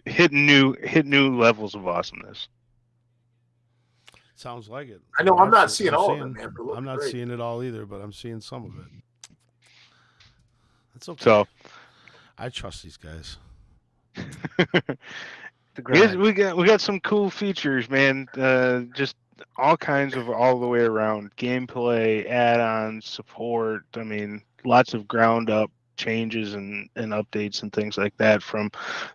hitting new levels of awesomeness. Sounds like it. I know I'm not seeing all of it, man. I'm not seeing it all either, but I'm seeing some of it. That's okay. So I trust these guys. We got some cool features, man. Just all kinds of all the way around gameplay, add-ons, support. I mean, lots of ground up changes and updates and things like that from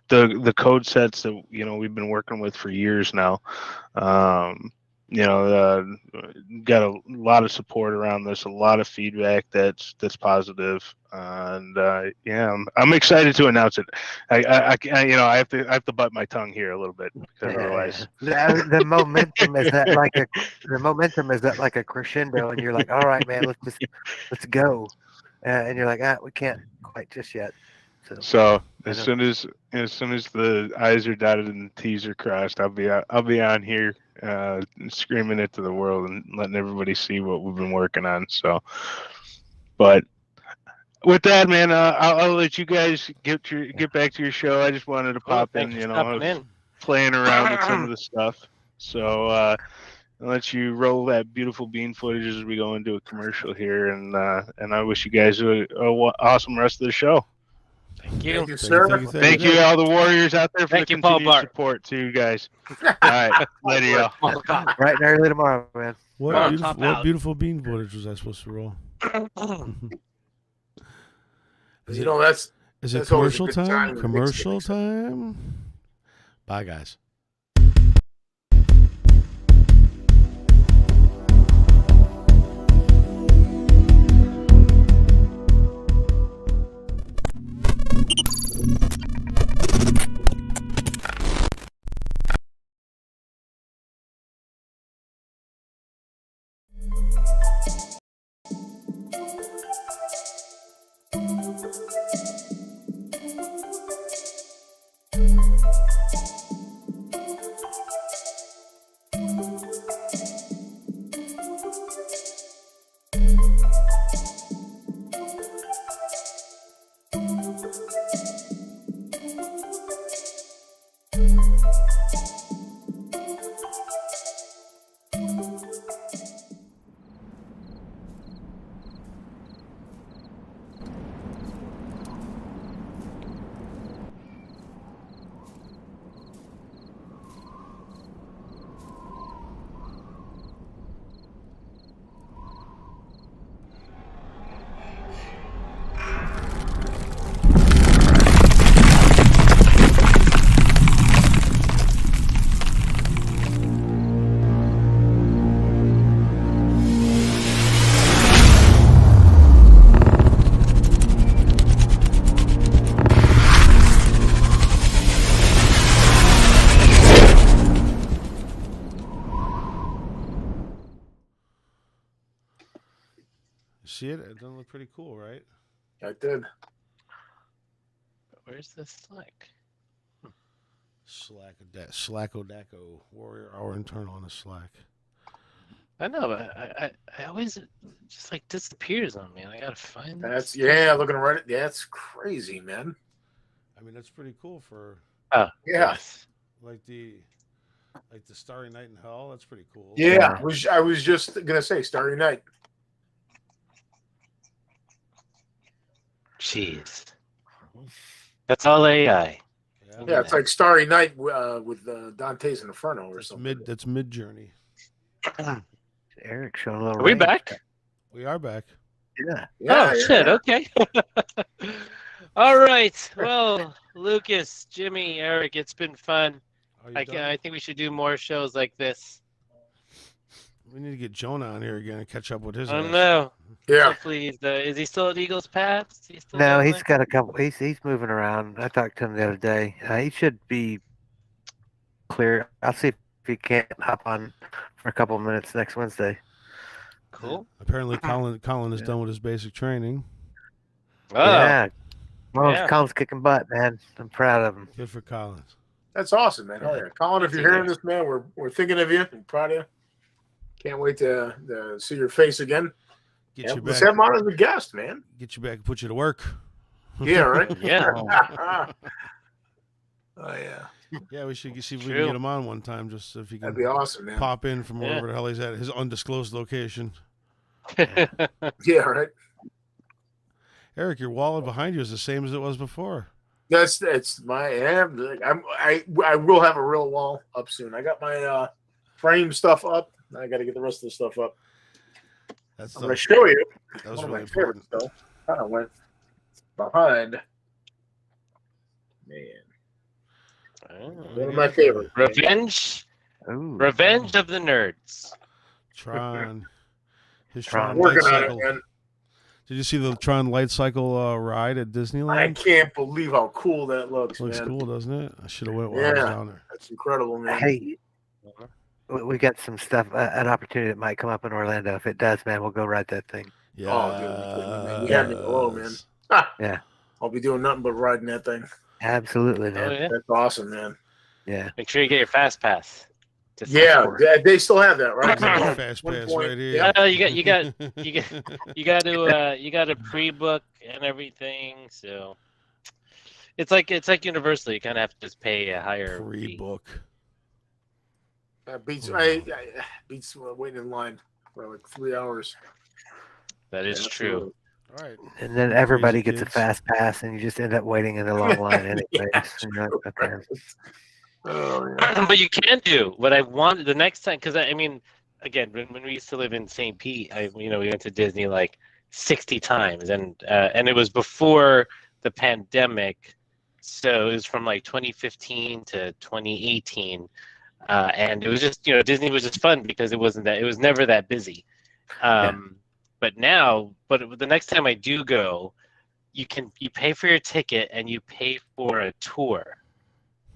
the code sets that we've been working with for years now. Got a lot of support around this, a lot of feedback that's positive, and I'm excited to announce it. I have to bite my tongue here a little bit because otherwise the momentum is that like a crescendo, and you're like, all right, man, let's go, and you're like, we can't quite just yet. So as soon as the I's are dotted and the T's are crossed, I'll be on here screaming it to the world and letting everybody see what we've been working on. So, but with that, man, I'll let you guys get back to your show. I just wanted to pop in. I was playing around with some of the stuff. So I'll let you roll that beautiful bean footage as we go into a commercial here, and I wish you guys a awesome rest of the show. Thank you. Thank you, sir. Thank you, all the warriors out there, for the Paul continued Bart. support to you guys. All right, later, y'all. Right and early tomorrow, man. What beautiful bean footage was I supposed to roll? Is it commercial time? Commercial time? Bye, guys. See it? It doesn't look pretty cool, right? I did. Where's the Slack? Slackodaco. Warrior Hour internal on the Slack. I know, but I always just like disappears on me. I gotta find That's this. looking right at that's crazy, man. I mean, that's pretty cool for Oh Yeah. yes. like the Starry Night in Hell. That's pretty cool. Yeah. I was just gonna say Starry Night. Jeez. That's all AI. Yeah, it's like Starry Night with Dante's Inferno or something. That's Mid Journey. Eric showing a little. Are we range. back? We are back. Yeah. Oh shit! Okay. All right. Well, Lucas, Jimmy, Eric, it's been fun. I think we should do more shows like this. We need to get Jonah on here again and catch up with his. I don't ass. know. Yeah. Hopefully, is he still at Eagles Pass? No, he's got a couple. He's moving around. I talked to him the other day. He should be clear. I'll see if he can't hop on for a couple of minutes next Wednesday. Cool. Apparently, Colin is done with his basic training. Oh. Yeah. Well, Yeah. Colin's kicking butt, man. I'm proud of him. Good for Collins. That's awesome, man. Oh yeah, Colin, if you're hearing this, man, we're thinking of you and proud of you. Can't wait to see your face again. Get you Let's back. have him on as a guest, man. Get you back and put you to work. Yeah, right. Yeah. Oh yeah. Yeah, we should see if we True. can get him on one time, just if he can That'd be awesome, man. pop in from Yeah. wherever the hell he's at, his undisclosed location. Yeah, right. Eric, your wall behind you is the same as it was before. It's I will have a real wall up soon. I got my frame stuff up. Now I got to get the rest of the stuff up. That's I'm going to show you. That was one really of my favorites, important. though. Kind of went behind. Man. One of my favorites. Revenge of the Nerds. Tron. His Tron. Tron light Working on it, cycle. man. Did you see the Tron light cycle ride at I Disneyland? can't believe how cool that looks, Looks man. cool, doesn't it? I should have went while I was Yeah. down there. That's incredible, man. Hey, we got some stuff, an opportunity that might come up in Orlando. If it does, man, we'll go ride that thing. Yeah. Oh, dude, you had me below, man. Yeah. I'll be doing nothing but riding that thing. Absolutely, man. Oh, yeah. That's awesome, man. Yeah. Make sure you get your fast pass. to Yeah, Southport. they still have that, right? Fast One pass point. right here. Yeah. You got to pre-book and everything. So it's like Universal. You kind of have to just pay a higher fee. Pre-book. Beats beats waiting in line for like 3 hours. That is true. All right. And then everybody Crazy gets a kids. fast pass, and you just end up waiting in a long line anyways. And you're like, okay. Oh, yeah. But you can do what I wanted the next time, because I mean, again, when we used to live in St. Pete, we went to Disney like 60 times, and it was before the pandemic, so it was from like 2015 to 2018, and it was just Disney was just fun because it was never that busy. But the next time I do go, you pay for your ticket and you pay for a tour.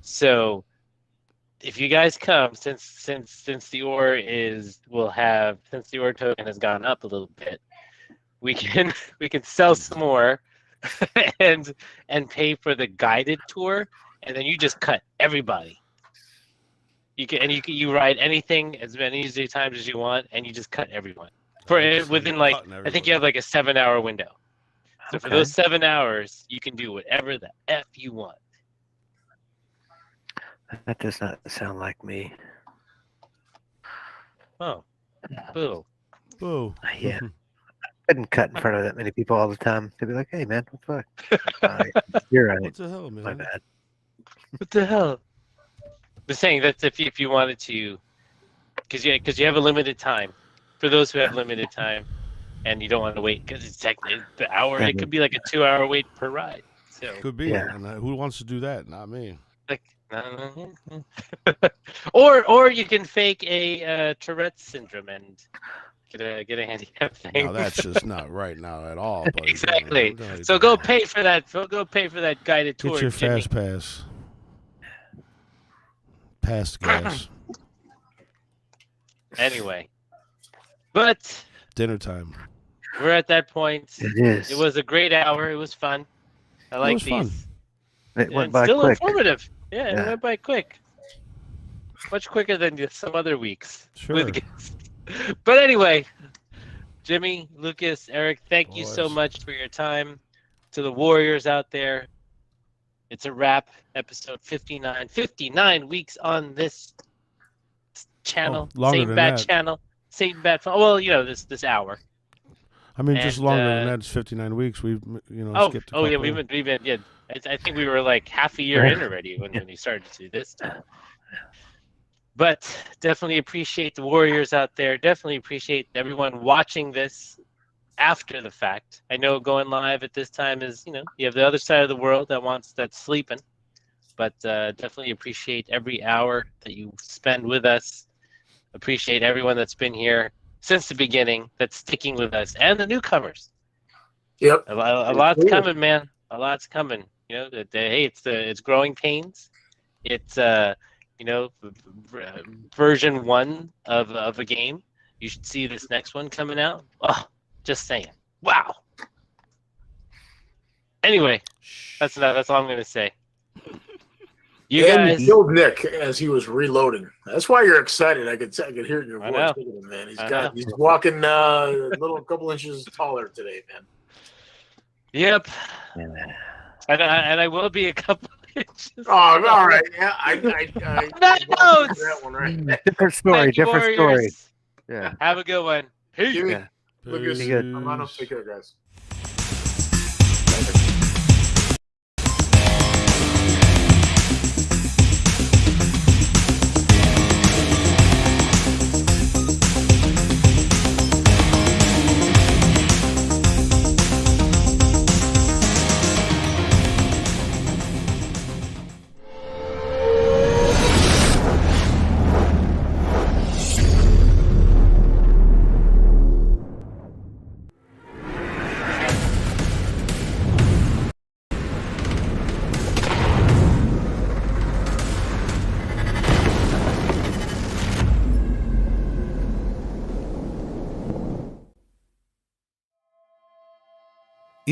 So if you guys come, since the OR token has gone up a little bit, we can sell some more and pay for the guided tour, and then you just cut everybody. You ride anything as many times as you want, and you just cut everyone within like I think you have like a 7-hour window. So for those 7 hours, you can do whatever the F you want. That does not sound like me. Oh, boo. Boo. Yeah. I couldn't cut in front of that many people all the time. They'd be like, hey, man, what the fuck? You're right. What the hell, man? My bad. What the hell? I'm saying that's if you wanted to, because you have a limited time. For those who have limited time, and you don't want to wait, because it's technically the hour. It could be like a 2-hour wait per ride. So Could be. Yeah. And, who wants to do that? Not me. like, or you can fake a Tourette's syndrome and get a handicap thing. Now that's just not right now at all. Buddy. Exactly. Don't So go pay for that. Go pay for that guided tour. Get your Jimmy. fast pass. Pass the gas. Anyway, but Dinner time. we're at that point. It is. It was a great hour. It was fun. I like was these. fun. It Yeah, went it's by still quick. informative. Yeah, it Yeah. went by quick. Much quicker than some other weeks. Sure. With guests. But anyway, Jimmy, Lucas, Eric, thank you so Boys. much for your time. To the Warriors out there, it's a wrap. Episode 59. 59 weeks on this channel. Oh, longer Same than bad that. channel. Same bad. Well, this hour. I mean, just And, longer than that. It's 59 weeks. We've skipped a Oh yeah, couple. we've been yeah. I think we were like half a year in already when you started to do this. But definitely appreciate the Warriors out there. Definitely appreciate everyone watching this after the fact. I know going live at this time is you have the other side of the world that's sleeping. But definitely appreciate every hour that you spend with us. Appreciate everyone that's been here since the beginning, that's sticking with us, and the newcomers. Yep. A lot's coming, man. A lot's coming. Hey, it's growing pains. It's version 1 of a game. You should see this next one coming out. Oh, just saying. Wow. Anyway, that's all I'm gonna say. You and guys he killed Nick as he was reloading. That's why you're excited. I could hear it in your I voice. know. Look at him, man. I know. He's walking a couple inches taller today, man. Yep. And I will be a couple inches. Oh, all right. Yeah, I That notes. that one right. Different story. Thank you, Different story. Warriors. Yeah. Have a good one. Peace. Jimmy, Yeah. Lucas, Be good. I'm on up. Take care, guys.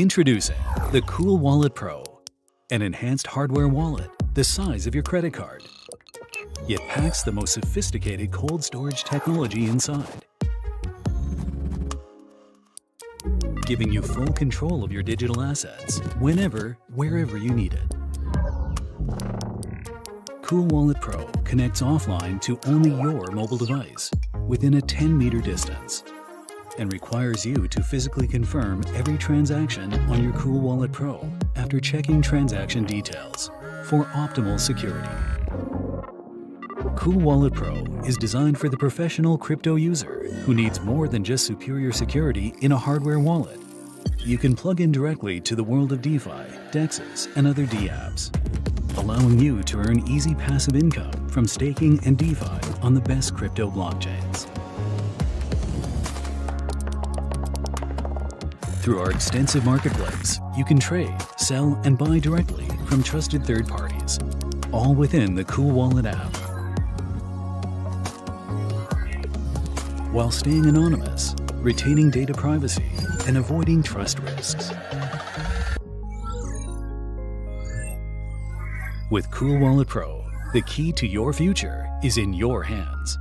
Introducing the Cool Wallet Pro, an enhanced hardware wallet the size of your credit card. Yet packs the most sophisticated cold storage technology inside, giving you full control of your digital assets whenever, wherever you need it. Cool Wallet Pro connects offline to only your mobile device within a 10-meter distance and requires you to physically confirm every transaction on your Cool Wallet Pro after checking transaction details for optimal security. Cool Wallet Pro is designed for the professional crypto user who needs more than just superior security in a hardware wallet. You can plug in directly to the world of DeFi, DEXs, and other dApps, allowing you to earn easy passive income from staking and DeFi on the best crypto blockchains. Through our extensive marketplace, you can trade, sell, and buy directly from trusted third parties, all within the Cool Wallet app. While staying anonymous, retaining data privacy, and avoiding trust risks. With Cool Wallet Pro, the key to your future is in your hands.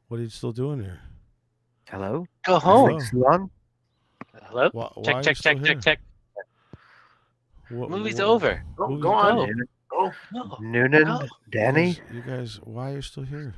What are you still doing here? Hello? Go home. Hello. Too long? Hello? Why are Check, you check, still check, here? check, check. Movie's over. Go on. No. Go. No. Noonan? No. Danny? You guys, why are you still here?